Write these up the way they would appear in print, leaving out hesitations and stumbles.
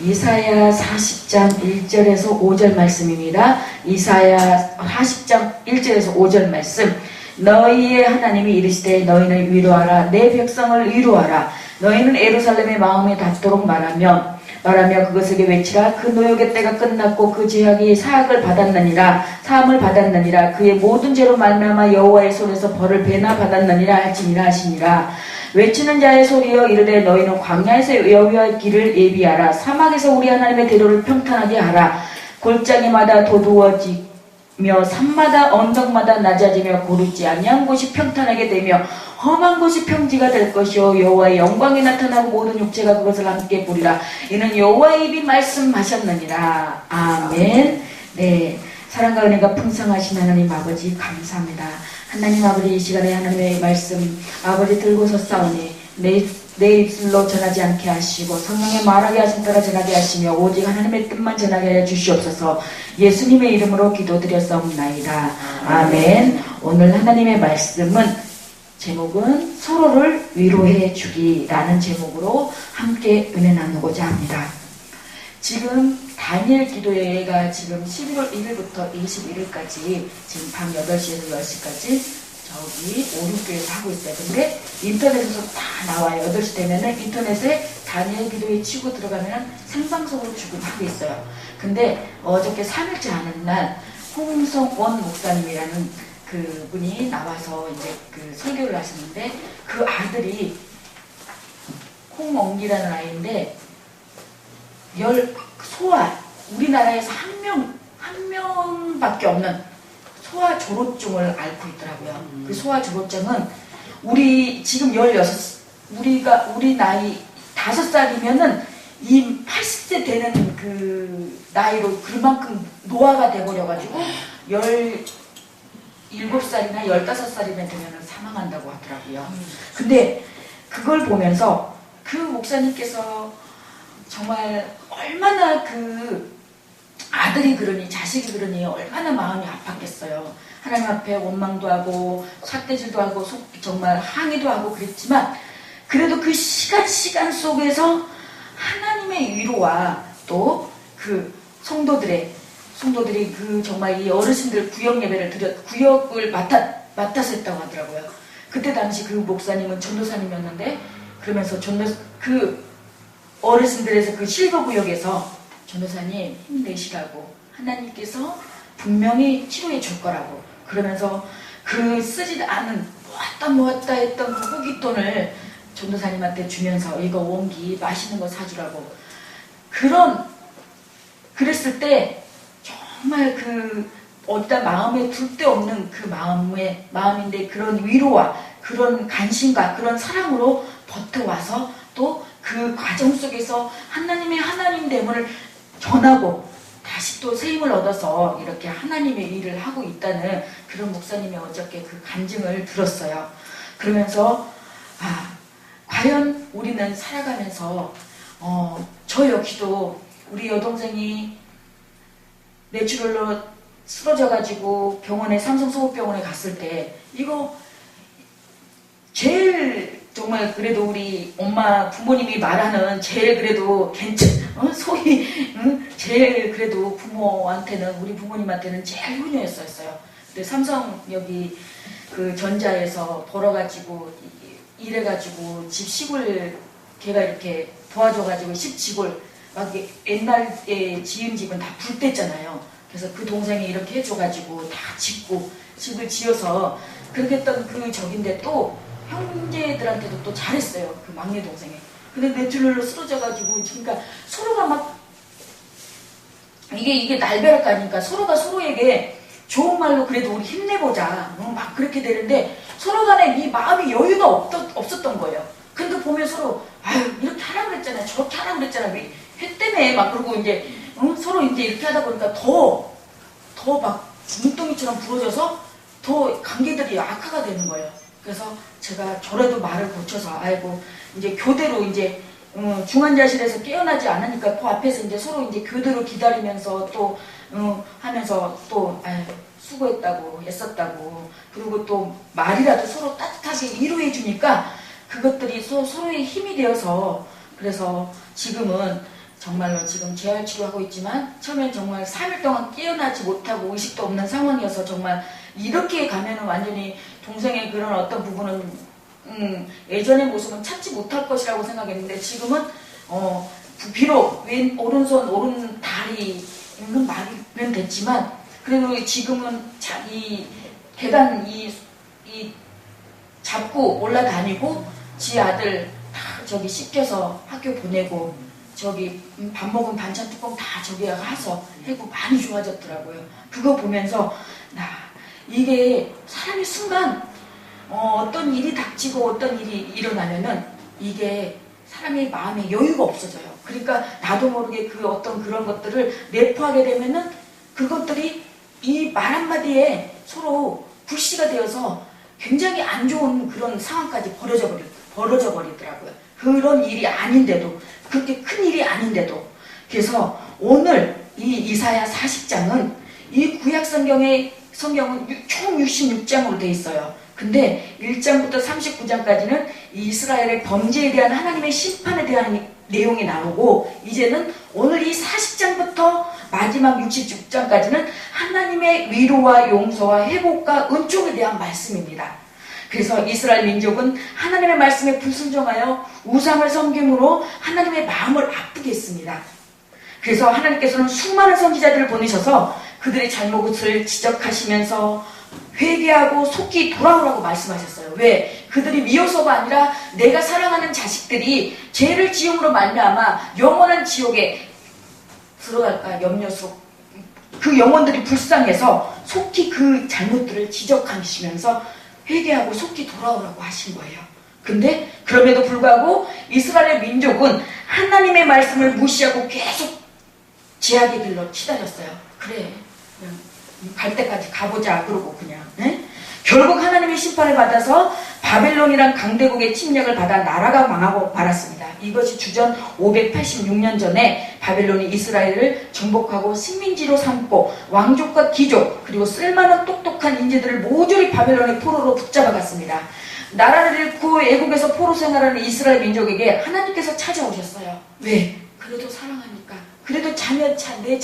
이사야 40장 1절에서 5절 말씀입니다. 이사야 40장 1절에서 5절 말씀. 너희의 하나님이 이르시되 너희는 위로하라. 내 백성을 위로하라. 너희는 예루살렘의 마음에 닿도록 말하며 그것에게 외치라. 그 노역의 때가 끝났고 그 죄악이 사함을 받았느니라. 그의 모든 죄로 말미암아 여호와의 손에서 벌을 배나 받았느니라 할지니라 하시니라. 외치는 자의 소리여 이르되 너희는 광야에서 여호와의 길을 예비하라. 사막에서 우리 하나님의 대로를 평탄하게 하라. 골짜기마다 도두어지며 산마다 언덕마다 낮아지며 고르지 아니한 곳이 평탄하게 되며 험한 곳이 평지가 될 것이요 여호와의 영광이 나타나고 모든 육체가 그것을 함께 보리라. 이는 여호와의 입이 말씀하셨느니라. 아멘. 네, 사랑과 은혜가 풍성하신 하나님 아버지 감사합니다. 하나님 아버지, 이 시간에 하나님의 말씀 아버지 들고 섰사오니 내 입술로 전하지 않게 하시고 성령의 말하게 하신 따라 전하게 하시며 오직 하나님의 뜻만 전하게 하여 주시옵소서. 예수님의 이름으로 기도드렸사옵나이다. 아멘. 오늘 하나님의 말씀은 제목은 서로를 위로해 주기라는 제목으로 함께 은혜 나누고자 합니다. 지금 다니엘 기도회가 지금 11월 1일부터 21일까지 지금 밤 8시에서 10시까지 저기 오른교에서 하고 있어요. 근데 인터넷에서 다 나와요. 8시 되면은 인터넷에 다니엘 기도회 치고 들어가면 생방송으로 지금 하고 있어요. 근데 어저께 3일째 하는 날 홍성원 목사님이라는 그 분이 나와서 이제 그 설교를 하시는데 그 아들이 홍멍기라는 아이인데 소아, 우리나라에서 한 명밖에 없는 소아 조로증을 앓고 있더라고요. 그 소아 조로증은 지금 16, 우리 나이 5살이면은 이 80세 되는 그 나이로 그만큼 노화가 돼버려가지고 17살이나 15살이면 되면은 사망한다고 하더라고요. 근데 그걸 보면서 그 목사님께서 정말 얼마나 그 아들이 그러니 자식이 그러니 얼마나 마음이 아팠겠어요. 하나님 앞에 원망도 하고 삿대질도 하고 정말 항의도 하고 그랬지만 그래도 그 시간 속에서 하나님의 위로와 또 그 성도들이 그 정말 이 어르신들 구역을 맡아서 했다고 하더라고요. 그때 당시 그 목사님은 전도사님이었는데 그러면서 그 어르신들에서 그 실버 구역에서 전도사님 힘내시라고 하나님께서 분명히 치료해 줄 거라고 그러면서 그 쓰지도 않은 모았다 했던 그 후깃돈을 전도사님한테 주면서 이거 원기 맛있는 거 사주라고 그랬을 때 정말 그 어디다 마음에 둘 데 없는 그 마음인데 그런 위로와 그런 관심과 그런 사랑으로 버텨와서 또 그 과정 속에서 하나님의 하나님됨을 전하고 다시 또 새 힘을 얻어서 이렇게 하나님의 일을 하고 있다는 그런 목사님의 어저께 그 간증을 들었어요. 그러면서 과연 우리는 살아가면서 저 역시도 우리 여동생이 뇌출혈로 쓰러져가지고 삼성소호병원에 갔을 때 이거 제일 정말 그래도 우리 엄마 부모님이 말하는 제일 그래도 제일 그래도 우리 부모님한테는 제일 효녀였어요. 근데 삼성 여기 그 전자에서 벌어가지고 일해가지고 집 시골 걔가 이렇게 도와줘가지고 시골 막 옛날에 지은 집은 다 불땠잖아요. 그래서 그 동생이 이렇게 해줘가지고 다 짓고 집을 지어서 그렇게 했던 그 적인데 또 형제들한테도 또 잘했어요. 그 막내 동생이. 근데 뇌출혈로 쓰러져가지고 그러니까 서로가 막 이게 날벼락가니까 서로가 서로에게 좋은 말로 그래도 우리 힘내보자 막 그렇게 되는데 서로 간에 이 마음이 여유가 없었던 거예요. 근데 보면 서로 이렇게 하라고 그랬잖아요. 저렇게 하라고 그랬잖아요. 왜 때문에 막 그러고 이제 서로 이제 이렇게 하다 보니까 더 막 눈덩이처럼 부러져서 더 관계들이 악화가 되는 거예요. 그래서 제가 저라도 말을 고쳐서 이제 교대로 이제 중환자실에서 깨어나지 않으니까 그 앞에서 이제 서로 이제 교대로 기다리면서 또 하면서 또 수고했다고 애썼다고 그리고 또 말이라도 서로 따뜻하게 위로해 주니까 그것들이 서로의 힘이 되어서 그래서 지금은 정말로 지금 재활치료하고 있지만 처음엔 정말 3일 동안 깨어나지 못하고 의식도 없는 상황이어서 정말 이렇게 가면은 완전히 동생의 그런 어떤 부분은 예전의 모습은 찾지 못할 것이라고 생각했는데 지금은 비록 오른손 오른다리는 마비는 됐지만 그래도 지금은 이 계단 이 잡고 올라다니고 지 아들 다 저기 씻겨서 학교 보내고 저기 밥 먹은 반찬 뚜껑 다 저기에 가서 해고 많이 좋아졌더라고요. 그거 보면서 이게 사람이 순간 어떤 일이 닥치고 어떤 일이 일어나면은 이게 사람의 마음에 여유가 없어져요. 그러니까 나도 모르게 그 어떤 그런 것들을 내포하게 되면은 그것들이 이 말 한마디에 서로 불씨가 되어서 굉장히 안 좋은 그런 상황까지 벌어져 버리더라고요. 그런 일이 아닌데도, 그렇게 큰 일이 아닌데도. 그래서 오늘 이 이사야 40장은 이 구약 성경은 총 66장으로 되어 있어요. 근데 1장부터 39장까지는 이스라엘의 범죄에 대한 하나님의 심판에 대한 내용이 나오고, 이제는 오늘 이 40장부터 마지막 66장까지는 하나님의 위로와 용서와 회복과 은총에 대한 말씀입니다. 그래서 이스라엘 민족은 하나님의 말씀에 불순종하여 우상을 섬김으로 하나님의 마음을 아프게 했습니다. 그래서 하나님께서는 수많은 선지자들을 보내셔서 그들의 잘못을 지적하시면서 회개하고 속히 돌아오라고 말씀하셨어요. 왜? 그들이 미워서가 아니라 내가 사랑하는 자식들이 죄를 지음으로 말미암아 영원한 지옥에 들어갈까 염려스럽고 그 영혼들이 불쌍해서 속히 그 잘못들을 지적하시면서 회개하고 속히 돌아오라고 하신 거예요. 근데 그럼에도 불구하고 이스라엘 민족은 하나님의 말씀을 무시하고 계속 죄악의 길로 치달렸어요. 그래, 그냥 갈 때까지 가보자 그러고 그냥. 결국 하나님의 심판을 받아서 바벨론이란 강대국의 침략을 받아 나라가 망하고 말았습니다. 이것이 주전 586년 전에 바벨론이 이스라엘을 정복하고 식민지로 삼고 왕족과 귀족 그리고 쓸만한 똑똑한 인재들을 모조리 바벨론의 포로로 붙잡아 갔습니다. 나라를 잃고 애국에서 포로 생활하는 이스라엘 민족에게 하나님께서 찾아오셨어요. 왜? 그래도 사랑하니까. 그래도 내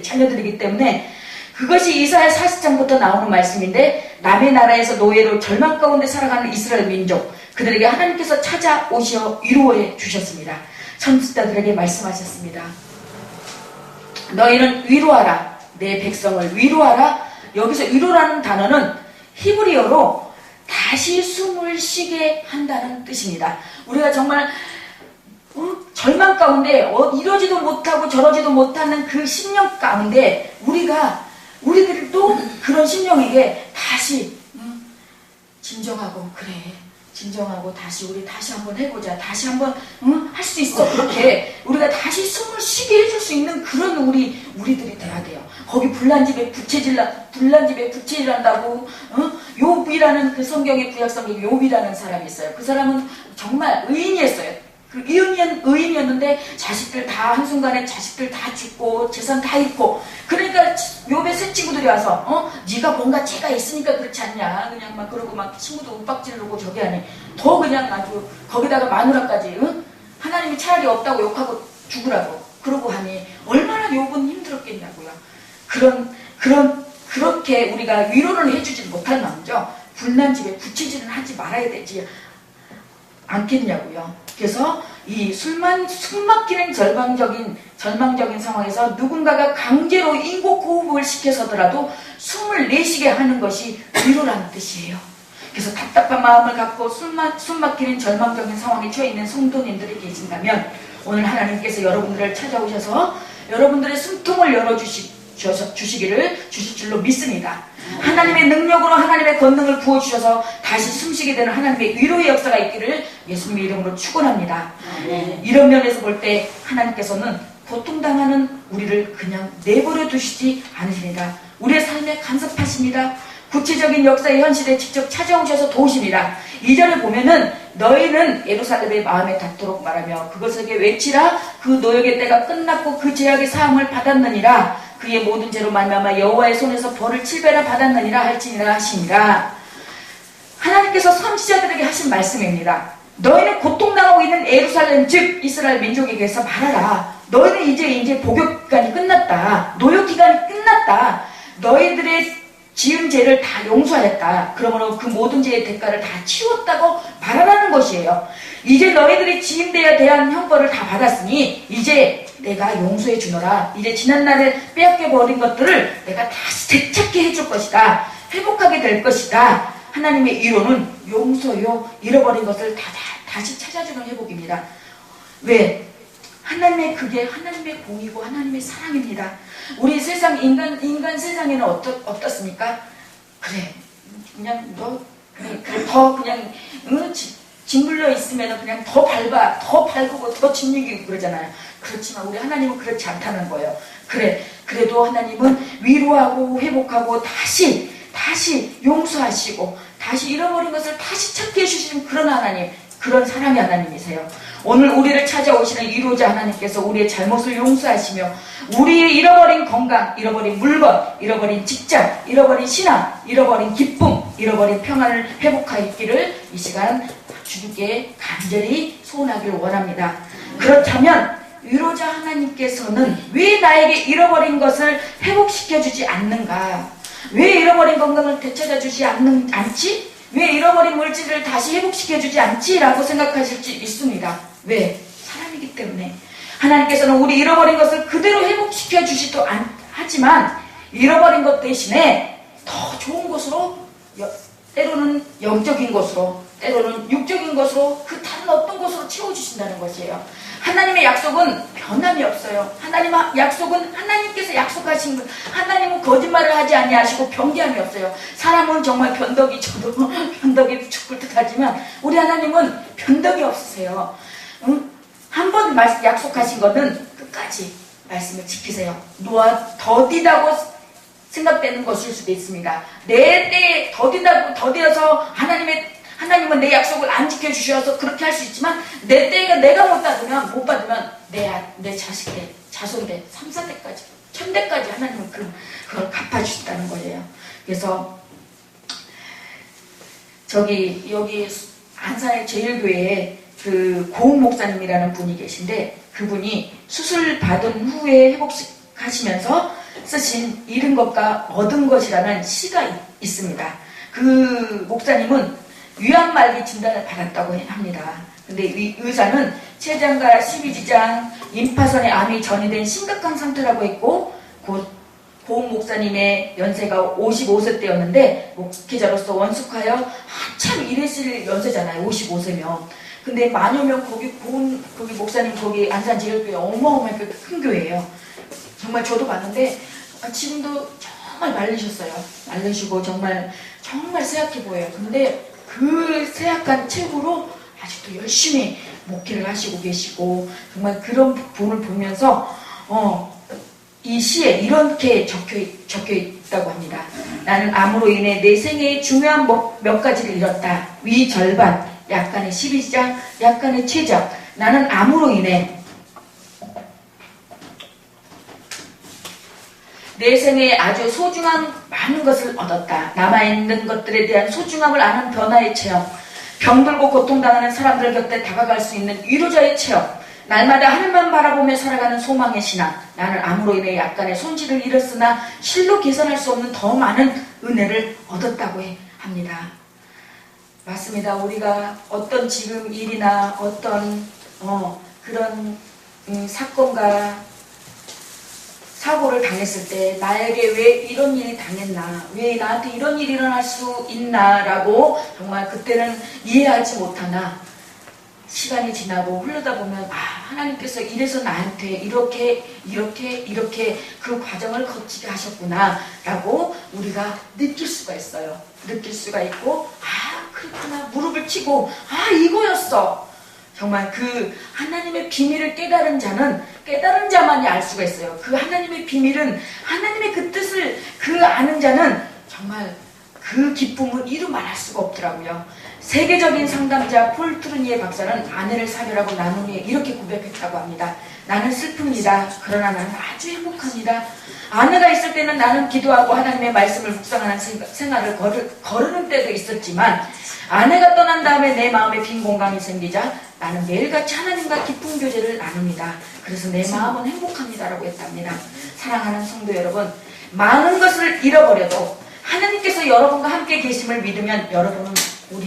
자녀들이기 때문에 그것이 이사야 40장부터 나오는 말씀인데, 남의 나라에서 노예로 절망 가운데 살아가는 이스라엘 민족, 그들에게 하나님께서 찾아오시어 위로해 주셨습니다. 선지자들에게 말씀하셨습니다. 너희는 위로하라. 내 백성을 위로하라. 여기서 위로라는 단어는 히브리어로 다시 숨을 쉬게 한다는 뜻입니다. 우리가 정말 절망 가운데 이러지도 못하고 저러지도 못하는 그 심령 가운데 우리들도 그런 심령에게 다시 진정하고, 그래, 진정하고 우리 다시 한번 해보자, 다시 한번 할 수 있어, 그렇게 우리가 다시 숨을 쉬게 해줄 수 있는 그런 우리들이 돼야 돼요. 거기 불난집에 부채질한다고 욥이라는 그 성경의 구약 성경에 욥이라는 사람이 있어요. 그 사람은 정말 의인이었어요. 그 의인이었는데 자식들 다 한순간에 자식들 다 죽고 재산 다 잃고, 그러니까 욥의 세 친구들이 와서 네가 뭔가 죄가 있으니까 그렇지 않냐, 그냥 막 그러고 막 친구도 윽박지르고 저기 하니 더 그냥 아주 거기다가 마누라까지 하나님이 차라리 없다고 욕하고 죽으라고 그러고 하니 얼마나 욥은 힘들었겠냐고요. 그렇게 우리가 위로를 해주지 못할 망정 불난 집에 부채질은 하지 말아야 되지 않겠냐고요. 그래서 이 숨막히는 절망적인 상황에서 누군가가 강제로 인공 호흡을 시켜서더라도 숨을 내쉬게 하는 것이 위로라는 뜻이에요. 그래서 답답한 마음을 갖고 숨막히는 절망적인 상황에 처해 있는 성도님들이 계신다면 오늘 하나님께서 여러분들을 찾아오셔서 여러분들의 숨통을 열어주시기를 주실 줄로 믿습니다. 하나님의 능력으로 하나님의 권능을 부어주셔서 다시 숨쉬게 되는 하나님의 위로의 역사가 있기를 예수님의 이름으로 축원합니다. 이런 면에서 볼 때 하나님께서는 고통당하는 우리를 그냥 내버려 두시지 않으십니다. 우리의 삶에 간섭하십니다. 구체적인 역사의 현실에 직접 찾아오셔서 도우십니다. 2절을 보면은 너희는 예루살렘의 마음에 닿도록 말하며 그것에게 외치라. 그 노역의 때가 끝났고 그 죄악의 사함을 받았느니라. 그의 모든 죄로 말미암아 여호와의 손에서 벌을 7배나 받았느니라 할지니라 하시니라. 하나님께서 선지자들에게 하신 말씀입니다. 너희는 고통당하고 있는 예루살렘 즉 이스라엘 민족에게서 말하라. 너희는 이제 복역 기간이 끝났다. 노역 기간이 끝났다. 너희들의 지은 죄를 다 용서하였다. 그러므로 그 모든 죄의 대가를 다 치웠다고 말하라는 것이에요. 이제 너희들이 지은 데에 대한 형벌을 다 받았으니 이제 내가 용서해 주노라. 이제 지난날에 빼앗겨 버린 것들을 내가 다시 되찾게 해줄 것이다. 회복하게 될 것이다. 하나님의 이론은 용서요. 잃어버린 것을 다시 찾아주는 회복입니다. 왜? 그게 하나님의 공이고 하나님의 사랑입니다. 우리 세상 인간 세상에는 어떻습니까? 그래 그냥 너 그래 더 그냥 짓물려 있으면 그냥 더 밟고 더 짓이기고 그러잖아요. 그렇지만 우리 하나님은 그렇지 않다는 거예요. 그래도 하나님은 위로하고 회복하고 다시 용서하시고 다시 잃어버린 것을 다시 찾게 해주시는 그런 하나님, 그런 사랑의 하나님이세요. 오늘 우리를 찾아오시는 위로자 하나님께서 우리의 잘못을 용서하시며 우리의 잃어버린 건강, 잃어버린 물건, 잃어버린 직장, 잃어버린 신앙, 잃어버린 기쁨, 잃어버린 평안을 회복하기를 이 시간 주님께 간절히 소원하기를 원합니다. 그렇다면 위로자 하나님께서는 왜 나에게 잃어버린 것을 회복시켜주지 않는가? 왜 잃어버린 건강을 되찾아주지 않지? 왜 잃어버린 물질을 다시 회복시켜주지 않지? 라고 생각하실 수 있습니다. 왜? 사람이기 때문에. 하나님께서는 우리 잃어버린 것을 그대로 회복시켜주지도 하지만 잃어버린 것 대신에 더 좋은 것으로, 때로는 영적인 것으로, 때로는 육적인 것으로, 그 다른 어떤 것으로 채워주신다는 것이에요. 하나님의 약속은 변함이 없어요. 하나님의 약속은 하나님께서 약속하신 것. 하나님은 거짓말을 하지 아니하시고 변개함이 없어요. 사람은 정말 변덕이 저도 변덕이 죽을 듯 하지만 우리 하나님은 변덕이 없으세요. 한 번 약속하신 거는 끝까지 말씀을 지키세요. 노아 더디다고 생각되는 것일 수도 있습니다. 내 때에 더디어서 하나님은 내 약속을 안 지켜주셔서 그렇게 할 수 있지만 내 때가 내가 못 받으면 내 자식대, 자손대, 3, 4대까지, 1000대까지 하나님은 그걸 갚아주신다는 거예요. 그래서 여기 안산의 제일교회에 그 고은 목사님이라는 분이 계신데 그분이 수술 받은 후에 회복하시면서 쓰신 잃은 것과 얻은 것이라는 시가 있습니다. 그 목사님은 위암말기 진단을 받았다고 합니다. 근데 의사는 췌장과 십이지장, 임파선에 암이 전이된 심각한 상태라고 했고 고은 목사님의 연세가 55세 때였는데 목회자로서 원숙하여 한참 일했을 연세잖아요. 55세면. 근데 만여 명 거기 목사님 거기 안산 제일교회 어마어마하게 큰 교회예요. 정말 저도 봤는데 지금도 정말 말리셨어요. 말리시고 정말 세약해 보여요. 근데 그 세약한 체구로 아직도 열심히 목회를 하시고 계시고 정말 그런 분을 보면서 이 시에 이렇게 적혀 있다고 합니다. 나는 암으로 인해 내 생애의 중요한 몇 가지를 잃었다. 위 절반, 약간의 12장, 약간의 췌장. 나는 암으로 인해 내 생애에 아주 소중한 많은 것을 얻었다. 남아있는 것들에 대한 소중함을 아는 변화의 체험, 병들고 고통당하는 사람들 곁에 다가갈 수 있는 위로자의 체험, 날마다 하늘만 바라보며 살아가는 소망의 신앙. 나는 암으로 인해 약간의 손실을 잃었으나 실로 계산할 수 없는 더 많은 은혜를 얻었다고 합니다. 맞습니다. 우리가 어떤 지금 일이나 어떤 그런 사건과 사고를 당했을 때 나에게 왜 이런 일이 당했나, 왜 나한테 이런 일이 일어날 수 있나 라고 정말 그때는 이해하지 못하나 시간이 지나고 흐르다 보면 하나님께서 이래서 나한테 이렇게 그 과정을 거치게 하셨구나 라고 우리가 느낄 수가 있어요. 느낄 수가 있고 그렇구나 무릎을 치고 이거였어. 정말 그 하나님의 비밀을 깨달은 자만이 알 수가 있어요. 그 하나님의 비밀은 하나님의 그 뜻을 아는 자는 정말 그 기쁨은 이루 말할 수가 없더라고요. 세계적인 상담자 폴 트루니에 박사는 아내를 사별하고 나눈 후에 이렇게 고백했다고 합니다. 나는 슬픕니다. 그러나 나는 아주 행복합니다. 아내가 있을 때는 나는 기도하고 하나님의 말씀을 묵상하는 생활을 거르는 때도 있었지만 아내가 떠난 다음에 내 마음에 빈 공간이 생기자 나는 매일같이 하나님과 깊은 교제를 나눕니다. 그래서 내 마음은 행복합니다라고 했답니다. 사랑하는 성도 여러분, 많은 것을 잃어버려도 하나님께서 여러분과 함께 계심을 믿으면 여러분은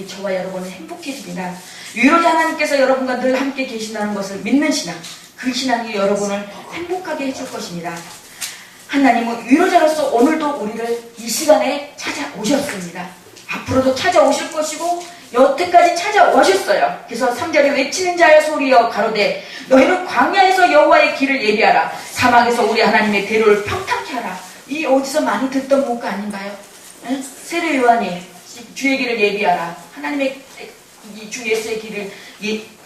저와 여러분은 행복해집니다. 위로자 하나님께서 여러분과 늘 함께 계신다는 것을 믿는 신앙, 그 신앙이 여러분을 행복하게 해줄 것입니다. 하나님은 위로자로서 오늘도 우리를 이 시간에 찾아오셨습니다. 앞으로도 찾아오실 것이고 여태까지 찾아오셨어요. 그래서 3절에 외치는 자의 소리여 가로되 너희는 광야에서 여호와의 길을 예비하라. 사막에서 우리 하나님의 대로를 평탄케 하라. 이 어디서 많이 듣던 문구 아닌가요? 세례 요한이 주의 길을 예비하라. 하나님의 주 예수의 길을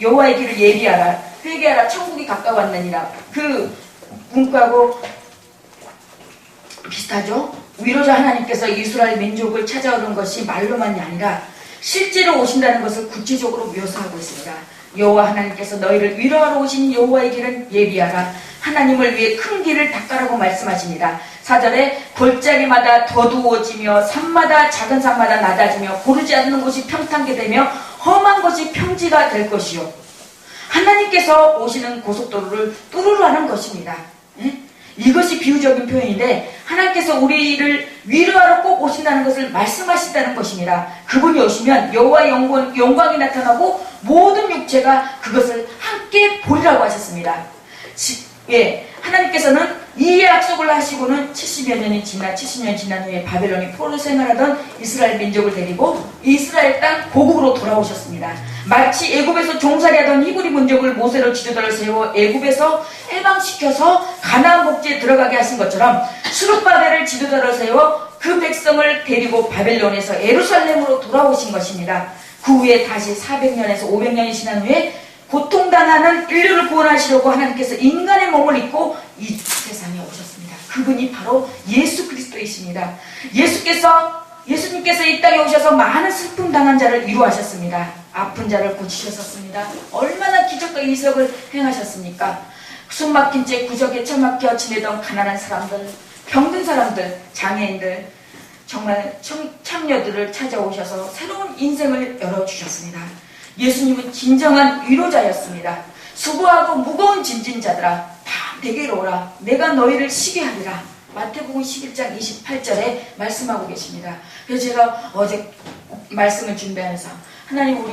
여호와의 길을 예비하라. 회개하라. 천국이 가까웠느니라. 그 문구하고 비슷하죠? 위로자 하나님께서 이스라엘 민족을 찾아오는 것이 말로만이 아니라 실제로 오신다는 것을 구체적으로 묘사하고 있습니다. 여호와 하나님께서 너희를 위로하러 오신 여호와의 길은 예비하라. 하나님을 위해 큰 길을 닦아라고 말씀하십니다. 4절에 골짜기마다 더두어지며 산마다 작은 산마다 낮아지며 고르지 않는 곳이 평탄게 되며 험한 곳이 평지가 될 것이요. 하나님께서 오시는 고속도로를 뚜루루 하는 것입니다. 이것이 비유적인 표현인데 하나님께서 우리를 위로하러 꼭 오신다는 것을 말씀하신다는 것입니다. 그분이 오시면 여호와의 영광이 나타나고 모든 육체가 그것을 함께 보리라고 하셨습니다. 하나님께서는 이 약속을 하시고는 70여 년이 지나 70년 지난 후에 바벨론이 포로 생활하던 이스라엘 민족을 데리고 이스라엘 땅 고국으로 돌아오셨습니다. 마치 애굽에서 종살이하던 히브리 민족을 모세로 지도자를 세워 애굽에서 해방시켜서 가나안 복지에 들어가게 하신 것처럼 스룹바벨을 지도자로 세워 그 백성을 데리고 바벨론에서 예루살렘으로 돌아오신 것입니다. 그 후에 다시 400년에서 500년이 지난 후에 고통당하는 인류를 구원하시려고 하나님께서 인간의 몸을 입고 이 세상에 오셨습니다. 그분이 바로 예수 그리스도이십니다. 예수님께서 이 땅에 오셔서 많은 슬픔 당한 자를 위로하셨습니다. 아픈 자를 고치셨습니다. 얼마나 기적과 이적을 행하셨습니까? 숨막힌 채 구적에 처막혀 지내던 가난한 사람들, 병든 사람들, 장애인들, 정말 창녀들을 찾아오셔서 새로운 인생을 열어주셨습니다. 예수님은 진정한 위로자였습니다. 수고하고 무거운 짐진 자들아 다 내게로 오라. 내가 너희를 쉬게 하리라. 마태복음 11장 28절에 말씀하고 계십니다. 그래서 제가 어제 말씀을 준비하면서 하나님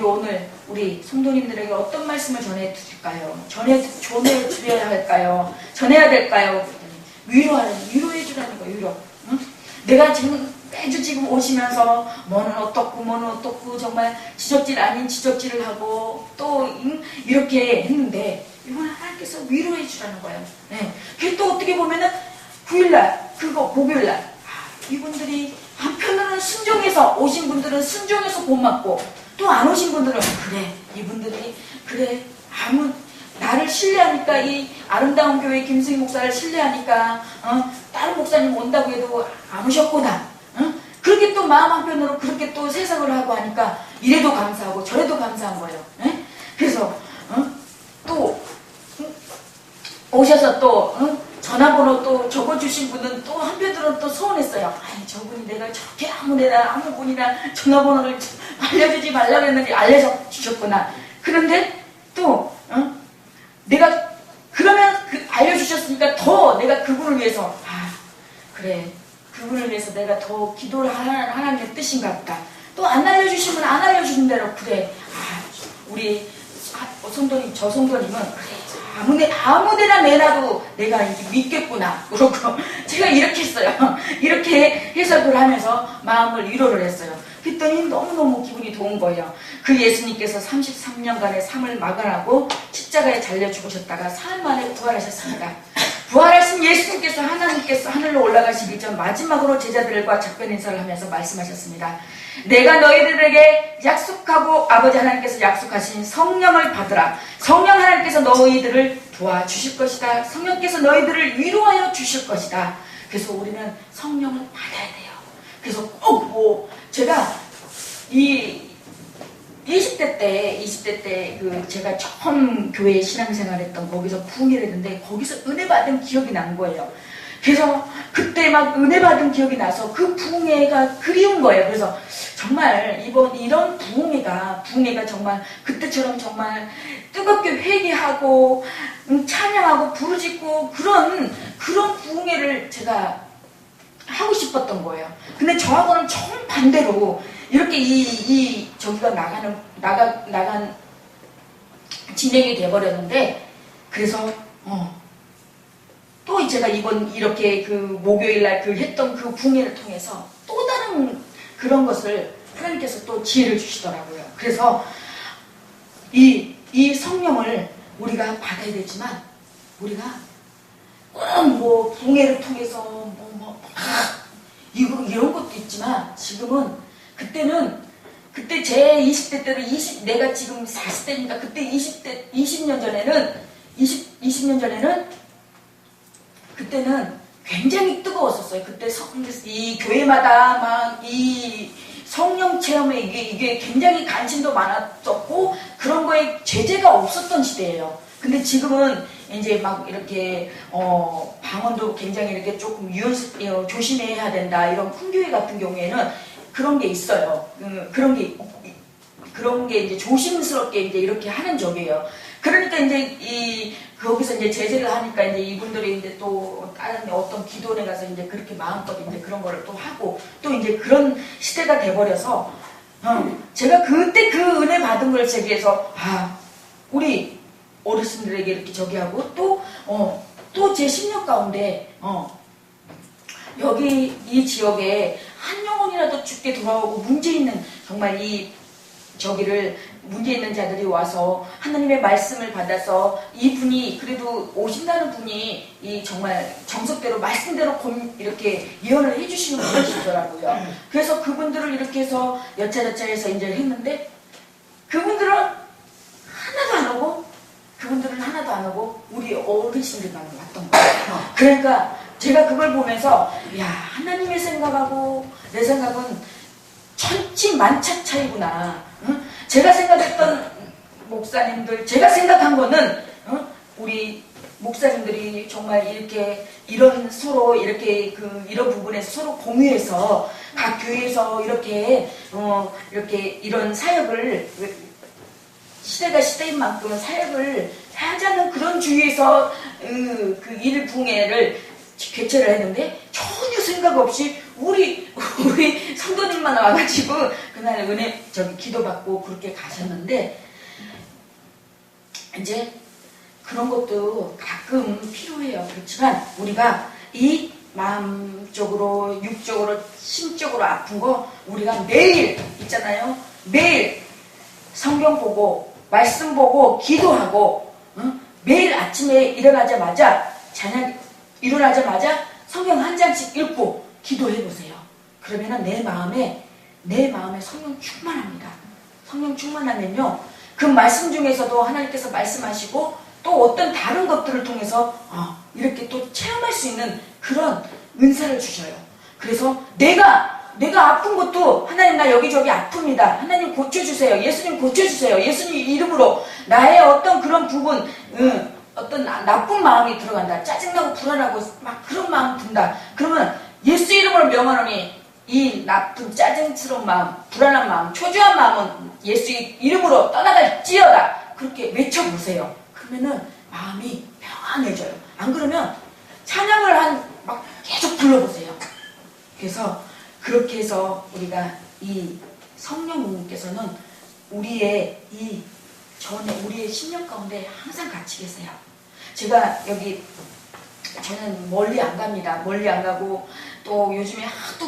우리 성도님들에게 어떤 말씀을 전해드릴까요? 전해드려야 할까요? 전해야 될까요? 위로해 주라는 거예요. 위로. 응? 내가 매주 지금 오시면서 뭐는 어떻고 정말 지적질 아닌 지적질을 하고 또 이렇게 했는데 이번에 하나님께서 위로해 주라는 거예요. 네. 그게 또 어떻게 보면은 9일날 목요일날 이분들이 한편으로는 순종해서 오신 분들은 순종해서 고맙고 또 안 오신 분들은 이분들이 나를 신뢰하니까 이 아름다운 교회 김승희 목사를 신뢰하니까 다른 목사님 온다고 해도 안 오셨구나. 그렇게 또 마음 한편으로 그렇게 또 세상을 하고 하니까 이래도 감사하고 저래도 감사한 거예요. 그래서 또 오셔서 또 전화번호 또 적어주신 분은 또 한편으로는 또 서운했어요. 아니 저분이 내가 저렇게 아무 분이나 전화번호를 알려주지 말라고 했는데 알려주셨구나. 그런데 또 내가 그러면 알려주셨으니까 더 내가 그분을 위해서 그분을 위해서 내가 더 기도를 하는 하나님의 뜻인가 보다. 또 안 알려주시면 안 알려주신 대로 우리 성도님 저 성도님은 아무데나 내놔도 내가 이제 믿겠구나. 그러고 제가 이렇게 했어요. 이렇게 해석을 하면서 마음을 위로를 했어요. 그랬더니 너무너무 기분이 좋은 거예요. 그 예수님께서 33년간의 삶을 마감하고 십자가에 잘려 죽으셨다가 사흘 만에 부활하셨습니다. 부활하신 예수님께서 하나님께서 하늘로 올라가시기 전 마지막으로 제자들과 작별 인사를 하면서 말씀하셨습니다. 내가 너희들에게 약속하고 아버지 하나님께서 약속하신 성령을 받으라. 성령 하나님께서 너희들을 도와주실 것이다. 성령께서 너희들을 위로하여 주실 것이다. 그래서 우리는 성령을 받아야 돼요. 그래서 꼭 제가 이 20대 때 제가 처음 교회 신앙생활 했던 거기서 부흥회를 했는데 거기서 은혜 받은 기억이 난 거예요. 그래서 그때 막 은혜 받은 기억이 나서 그 부흥회가 그리운 거예요. 그래서 정말 이런 부흥회가 정말 그때처럼 정말 뜨겁게 회개하고 찬양하고 부르짖고 그런 부흥회를 제가 하고 싶었던 거예요. 근데 저하고는 정반대로 이렇게 저기가 나간 진행이 돼버렸는데, 그래서 또 제가 이렇게 그 목요일날 했던 그 부흥회를 통해서 또 다른 그런 것을 하나님께서 또 지혜를 주시더라고요. 그래서 이 성령을 우리가 받아야 되지만, 우리가 꼭 부흥회를 통해서 이런 것도 있지만, 지금은 그때 제 20대 때는 내가 지금 40대니까 그때 20년 전에는 그때는 굉장히 뜨거웠었어요. 그때 이 교회마다 막 이 성령 체험에 이게 굉장히 관심도 많았었고 그런 거에 제재가 없었던 시대예요. 근데 지금은 이제 막 이렇게 방언도 굉장히 이렇게 조금 조심해야 된다, 이런 큰교회 같은 경우에는 그런 게 있어요. 그런 게 이제 조심스럽게 이제 이렇게 하는 적이에요. 그러니까 이제 거기서 이제 제재를 하니까 이제 이분들이 이제 또 다른 어떤 기도원에 가서 이제 그렇게 마음껏 이제 그런 거를 또 하고 또 이제 그런 시대가 돼버려서 제가 그때 그 은혜 받은 걸 제기해서 우리 어르신들에게 이렇게 저기 하고 또 제 10년 가운데 여기 이 지역에 한 영혼이라도 죽게 돌아오고 문제 있는 정말 문제 있는 자들이 와서 하나님의 말씀을 받아서 이분이 그래도 오신다는 분이 정말 정석대로 말씀대로 이렇게 예언을 해주시는 분이시더라고요. 그래서 그분들을 이렇게 해서 여차저차해서 이제 했는데 그분들은 하나도 안 오고 우리 어르신들만 왔던 거예요. 그러니까 제가 그걸 보면서 하나님의 생각하고 내 생각은 천지만차 차이구나. 제가 생각했던 목사님들, 제가 생각한 거는 우리 목사님들이 정말 이런 서로 이런 부분에서 서로 공유해서 각 교회에서 이렇게 이런 사역을, 시대가 시대인 만큼 사역을 하자는 그런 주의에서 그 부흥회를 개최를 했는데 전혀 생각 없이 우리 성도님만 와가지고 그날 은혜 기도받고 그렇게 가셨는데, 이제 그런 것도 가끔 필요해요. 그렇지만 우리가 이 마음적으로 육적으로 심적으로 아픈 거 우리가 매일 있잖아요. 매일 성경 보고 말씀 보고 기도하고 매일 아침에 일어나자마자 성경 한 장씩 읽고 기도해보세요. 그러면은 내 마음에 성령 충만합니다. 성령 충만하면요, 그 말씀 중에서도 하나님께서 말씀하시고 또 어떤 다른 것들을 통해서 이렇게 또 체험할 수 있는 그런 은사를 주셔요. 그래서 내가 아픈 것도 하나님 나 여기저기 아픕니다. 하나님 고쳐주세요. 예수님 고쳐주세요. 예수님 이름으로 나의 어떤 그런 부분, 어떤 나쁜 마음이 들어간다. 짜증나고 불안하고 막 그런 마음 든다. 그러면 예수 이름으로 명하노니 이 나쁜 짜증스러운 마음, 불안한 마음, 초조한 마음은 예수 이름으로 떠나갈지어다. 그렇게 외쳐보세요. 그러면은 마음이 평안해져요. 안 그러면 찬양을 막 계속 불러보세요. 그래서 그렇게 해서 우리가 이 성령님께서는 우리의 심령 가운데 항상 같이 계세요. 제가 저는 멀리 안 갑니다. 멀리 안 가고 또 요즘에 하도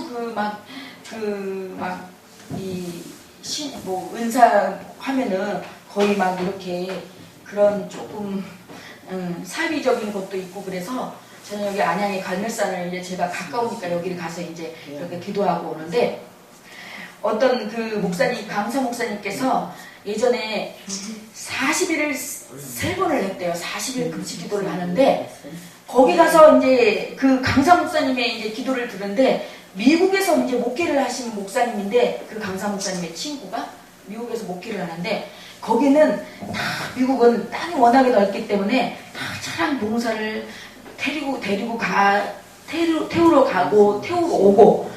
은사 하면은 거의 막 이렇게 그런 조금 사비적인 것도 있고, 그래서 저는 여기 안양의 갈멜산을 이제 제가 가까우니까 여기를 가서 이제 이렇게 기도하고 오는데, 어떤 강사 목사님께서 예전에 40일을 3번을 했대요. 40일 금식 기도를 하는데, 거기 가서 이제 그 강사 목사님의 이제 기도를 들은데, 미국에서 이제 목회를 하신 목사님인데, 그 강사 목사님의 친구가 미국에서 목회를 하는데, 거기는 미국은 땅이 워낙에 넓기 때문에 다 차량 봉사를 데리고 태우러 가고 태우러 오고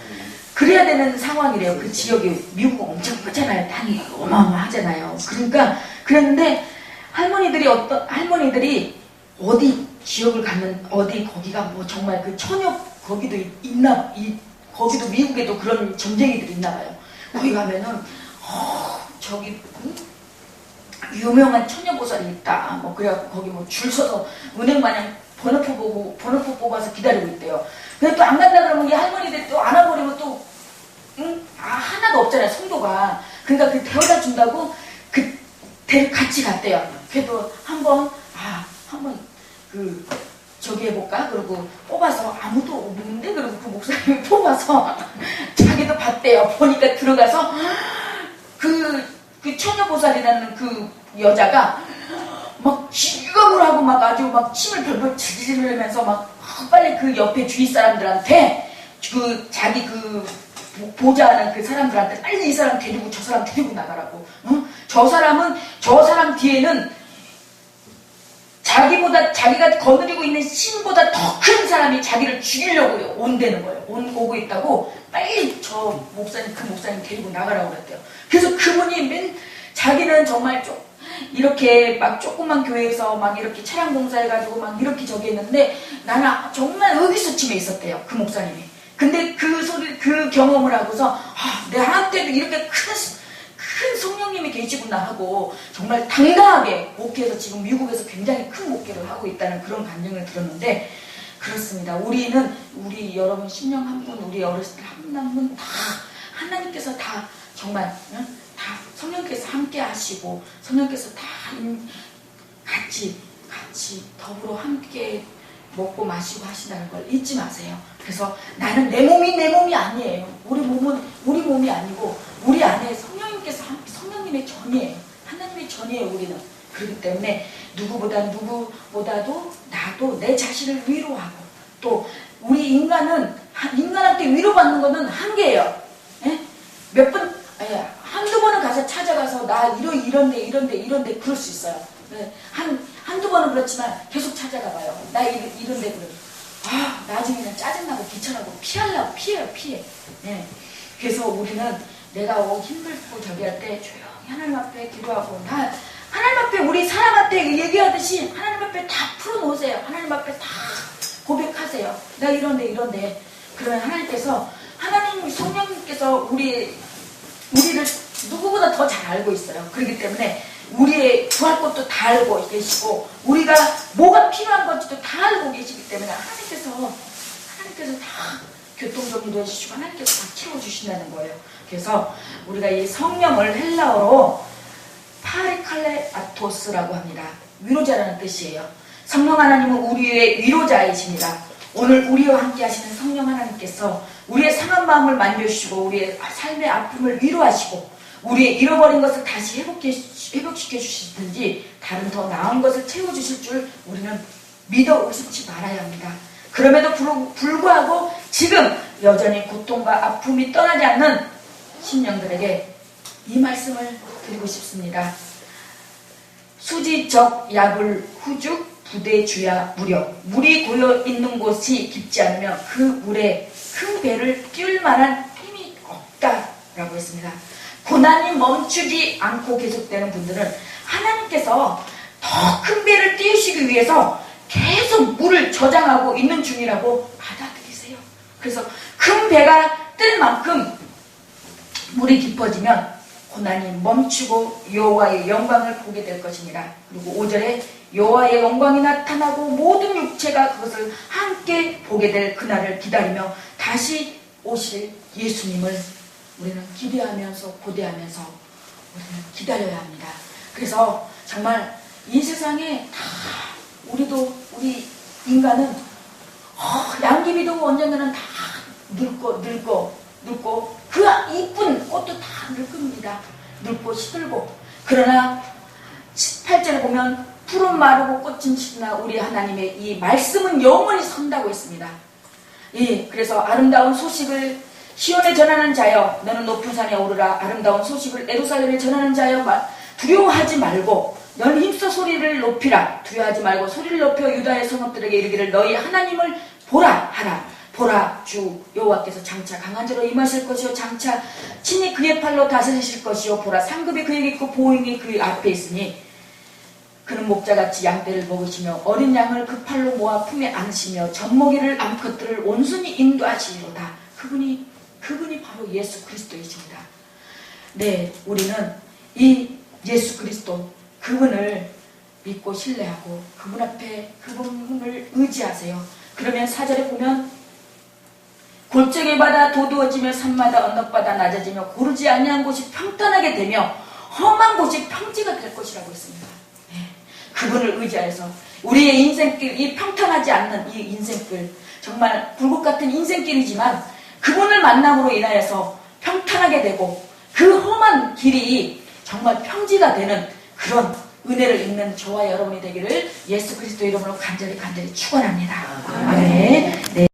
그래야 되는 상황이래요. 그 지역이 미국은 엄청 크잖아요. 땅이 어마어마하잖아요. 그러니까 그랬는데 할머니들이 어디 지역을 가면 어디 거기가 뭐 정말 그 천역 거기도 거기도 미국에도 그런 전쟁이들이 있나 봐요. 거기 가면은 저기 유명한 처녀보살이 있다. 뭐 그래갖고 거기 뭐 줄 서서 은행 마냥 번호표 보고 와서 기다리고 있대요. 근데 또 안 간다 그러면 이 할머니들 또 안아버리면 또 하나도 없잖아요. 성도가. 그러니까 그 데려다 준다고 그 데를 같이 갔대요. 그래도 한번 저기 해볼까? 그러고 뽑아서 아무도 없는데 그러고 그 목사님이 뽑아서 자기도 봤대요. 보니까 들어가서 그 처녀보살이라는 그 여자가 막 기겁을 하고 막 아주 막 침을 벌벌 질질 흘리면서 막 빨리 그 옆에 주위 사람들한테 그 자기 그 보좌하는 그 사람들한테 빨리 이 사람 데리고 저 사람 데리고 나가라고. 저 사람 뒤에는 자기가 거느리고 있는 신보다 더 큰 사람이 자기를 죽이려고 온다는 거예요. 오고 있다고 빨리 그 목사님 데리고 나가라고 그랬대요. 그래서 그분이 자기는 정말 이렇게 막 조그만 교회에서 막 이렇게 차량 공사해가지고 막 이렇게 저기 했는데 나는 정말 의기소침해 있었대요. 그 목사님이. 근데 그 경험을 하고서 내한테도 이렇게 큰 성령님이 계시구나 하고 정말 당당하게 목회에서 지금 미국에서 굉장히 큰 목회를 하고 있다는 그런 감정을 들었는데 그렇습니다. 우리 여러분 심령 한 분, 우리 어르신들 한 분 한 분 다 하나님께서 다 정말 다 성령께서 함께 하시고 성령께서 다 같이 더불어 함께 먹고 마시고 하신다는 걸 잊지 마세요. 그래서 나는 내 몸이 아니에요. 우리 몸이 아니고 우리 안에 성령님의 전이에요. 하나님의 전이에요. 우리는. 그렇기 때문에 누구보다도 나도 내 자신을 위로하고 또 우리 인간한테 위로받는 거는 한계예요. 예? 한두 번은 가서 찾아가서 나 이런데 그럴 수 있어요. 한두 번은 그렇지만 계속 찾아가 봐요. 나 이런데 그래. 나중에는 짜증나고 귀찮아고 피해. 예. 그래서 우리는 내가 힘들고 저기 할 때 조용히 하나님 앞에 기도하고 하나님 앞에 우리 사람한테 얘기하듯이 하나님 앞에 다 풀어놓으세요. 하나님 앞에 다 고백하세요. 나 이런데 그러면 하나님께서 성령님께서 우리를 누구보다 더 잘 알고 있어요. 그렇기 때문에 우리의 구할 것도 다 알고 계시고 우리가 뭐가 필요한 건지도 다 알고 계시기 때문에 하나님께서 다 교통정리도 해주시고 하나님께서 다 채워주신다는 거예요. 그래서 우리가 이 성령을 헬라어로 파리칼레아토스라고 합니다. 위로자라는 뜻이에요. 성령 하나님은 우리의 위로자이십니다. 오늘 우리와 함께 하시는 성령 하나님께서 우리의 상한 마음을 만져주시고 우리의 삶의 아픔을 위로하시고 우리의 잃어버린 것을 다시 회복시켜 주시든지 다른 더 나은 것을 채워주실 줄 우리는 믿어 의심치 말아야 합니다. 그럼에도 불구하고 지금 여전히 고통과 아픔이 떠나지 않는 신령들에게 이 말씀을 드리고 싶습니다. 수지적 야불 후죽 부대주야 무력 물이 고여 있는 곳이 깊지 않으면 그 물에 큰 배를 띄울 만한 힘이 없다라고 했습니다. 고난이 멈추지 않고 계속되는 분들은 하나님께서 더 큰 배를 띄우시기 위해서 계속 물을 저장하고 있는 중이라고 받아들이세요. 그래서 큰 배가 뜰 만큼 물이 깊어지면 고난이 멈추고 여호와의 영광을 보게 될 것입니다. 그리고 5절에 여호와의 영광이 나타나고 모든 육체가 그것을 함께 보게 될 그날을 기다리며 다시 오실 예수님을 우리는 기대하면서 고대하면서 우리는 기다려야 합니다. 그래서 정말 이 세상에 다 우리 인간은 양귀비도 언젠가는 다 늙고 그 이쁜 꽃도 다 늙습니다. 늙고 시들고. 그러나 18절에 보면 푸른 마르고 꽃은 시드나 우리 하나님의 이 말씀은 영원히 선다고 했습니다. 예, 그래서 아름다운 소식을 시온에 전하는 자여 너는 높은 산에 오르라. 아름다운 소식을 예루살렘에 전하는 자여 두려워하지 말고 너는 힘써 소리를 높이라. 두려워하지 말고 소리를 높여 유다의 성읍들에게 이르기를 너희 하나님을 보라 하라. 보라, 주 여호와께서 장차 강한 자로 임하실 것이요 장차 친히 그의 팔로 다스리실 것이요 보라, 상급이 그에게 있고 보응이 그 앞에 있으니 그는 목자같이 양떼를 먹으시며 어린 양을 그 팔로 모아 품에 안으시며 젖먹이를 암컷들을 온순히 인도하시리로다. 그분이 바로 예수 그리스도이십니다. 네, 우리는 이 예수 그리스도 그분을 믿고 신뢰하고 그분 앞에 그분을 의지하세요. 그러면 4절에 보면 골짜기 바다 도두어지며 산마다 언덕바다 낮아지며 고르지 아니한 곳이 평탄하게 되며 험한 곳이 평지가 될 것이라고 했습니다. 네. 그분을 의지해서 우리의 인생길, 이 평탄하지 않는 이 인생길, 정말 굴곡 같은 인생길이지만 그분을 만남으로 인하여서 평탄하게 되고 그 험한 길이 정말 평지가 되는 그런 은혜를 입는 저와 여러분이 되기를 예수 그리스도 이름으로 간절히 축원합니다. 아멘. 네.